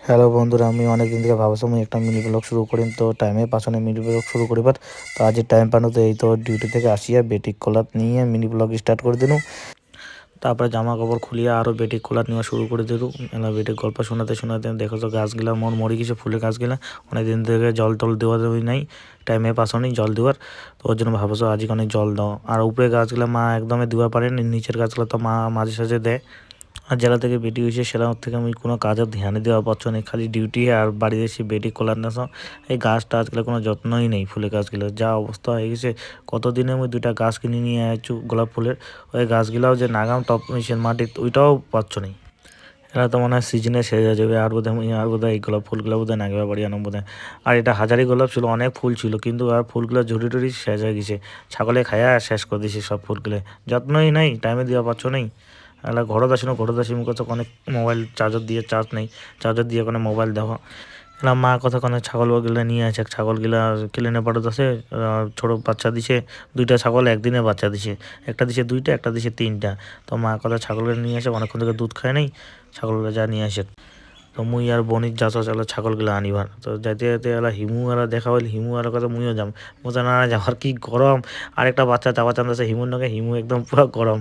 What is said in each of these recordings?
Hello বন্ধুরা, আমি অনেকদিন থেকে ভাবছি আমি একটা মিনি ব্লগ শুরু করিম, তো টাইমের পাছনে মিনি ব্লগ শুরু করিবার। তো আজ টাইম পানো তো এই তো ডিউটি থেকে আসিয়া বেটিক কলাত নিয়ে মিনি ব্লগ স্টার্ট করে দিনু। তারপরে জামা কাপড় খুলিয়া আরও বেটিক কলাত নেওয়া শুরু করে দিলু। এলা বেটিক গল্প শোনাতে শোনাতে দেখো তো গাছগুলা মন মরে গেছে, ফুলের গাছগুলা অনেকদিন থেকে জল টল দেওয়া দেওয়াই নাই, টাইমে পাছনেই জল দেওয়ার। তো ওর জন্য ভাবছো আজকে অনেক জল দাও। আর উপরে গাছগুলা মা একদমই দেওয়া পারেনি, নিচের গাছগুলো তো মা মাঝে সাঝে দেয়। আর জেলা থেকে বেটি হয়েছে সেটা থেকে আমি কোনো কাজের ধ্যানে দেওয়া পাচ্ছ না, খালি ডিউটি আর বাড়িতে এসে বেটি কোলার না। এই গাছ টাছগুলো কোনো যত্নই নেই, ফুলের গাছগুলো যা অবস্থা হয়ে গেছে। কতদিনে আমি 2টা গাছ কিনে নিয়ে আসছি গোলাপ ফুলের, ওই গাছগুলাও যে নাগাম টপ মিশন মাটি ওইটাও পাচ্ছ নেই। এরা তো মনে হয় সিজনে শেষ হয়ে যাবে, আর বোধহয় এই গোলাপ ফুলগুলো বোধহয় নাগিবা বাড়ি আনো বোধহয়। আর এটা হাজারি গোলাপ ছিল, অনেক ফুল ছিল, কিন্তু আর ফুলগুলো ঝুড়ি টুড়ি শেষ হয়ে গেছে, ছাগলে খায়া শেষ করে দিয়েছে সব ফুলগুলো। যত্নই নাই, টাইমে দেওয়া পাচ্ছ নেই। এলা ঘরত আসি মুখ অনেক মোবাইল চার্জার দিয়ে চার্জ নেই, চার্জার দিয়ে কোনো মোবাইল দেখো। এলা মা কথা কোনো ছাগলগুলো নিয়ে আসে, ছাগলগুলা কিনে পাঠাতে আছে। ছোটো বাচ্চা দিছে 2টা ছাগল, একদিনে বাচ্চা দিছে, একটা দিছে 2টা, একটা দিছে 3টা। তো মা কথা ছাগলগুলো নিয়ে আসে, অনেকক্ষণ থেকে দুধ খায় নাই, ছাগলগুলো যা নিয়ে আসে। তো মুই আর বনিক যাচ্ছ চলো ছাগলগুলো আনিবার। তো যাইতে যাইতে এলা হিমু এলা দেখা হইল, হিমু আর কথা মুইও যাম। বোঝা না যাওয়ার কি গরম। আরেকটা বাচ্চা যাওয়া চান্দাছে হিমুর নগে, হিমু একদম পুরো গরম,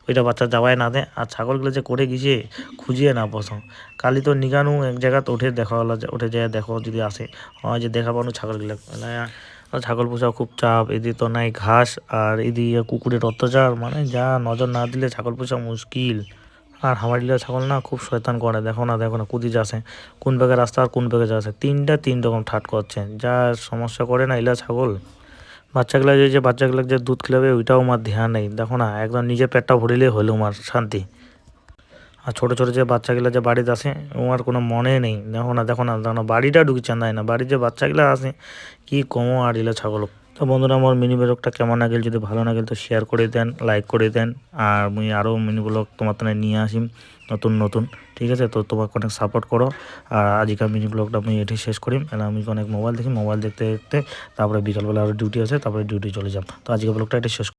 ওইটা বাচ্চা যাওয়াই না দেয়। আর ছাগলগুলো যে করে গেছে খুঁজিয়ে না পছন্দ। কালি তো নিগানু এক জায়গাতে উঠে দেখা হলো, উঠে যায় দেখো যদি আসে হয় যে দেখা পানো ছাগলগুলো। ছাগল পোষা খুব চাপ, এদিকে তো নাই ঘাস, আর এদিকে কুকুরের অত্যাচার, মানে যা নজর না দিলে ছাগল পোষা মুশকিল। আর হামারিলা ছাগল না খুব শয়তান করে, দেখো না কুদি যাচ্ছে, কোন বেগে রাস্তা আর কোন বেগে যাচ্ছে, 3 রকম ঠাট করছে, যা সমস্যা করে না ইলা ছাগল। বাচ্চাগুলা যে বাচ্চাগুলা যে দুধ খেলাবে ওইটাও আমার ধ্যান নেই, দেখো না একদম নিজের পেটটা ভরিলে হলো আমার শান্তি। আর ছোটো ছোটো যে বাচ্চাগুলা যে বাড়িতে আসে ওর কোনো মনে নেই, দেখো না বাড়িটা ঢুকি চান্দায় না, বাড়ির যে বাচ্চাগুলা আসে কি কমো আর ইলা ছাগল। তো বন্ধুরা, আমার মিনি ব্লগটা কেমন লাগিল, যদি ভালো লাগিল তো শেয়ার করে দেন, লাইক করে দেন। আর মুই আরও মিনি ব্লগ তোমার তানে নিয়ে আসিম নতুন নতুন, ঠিক আছে? তো তোমাকে অনেক সাপোর্ট করো। আর আজকাল মিনি ব্লগটা আমি এটি শেষ করিম। আমি অনেক মোবাইল দেখি, মোবাইল দেখতে দেখতে তারপরে বিকালবেলা আরও ডিউটি আছে, তারপরে ডিউটি চলে যাব। তো আজকের ব্লগটা এটা শেষ।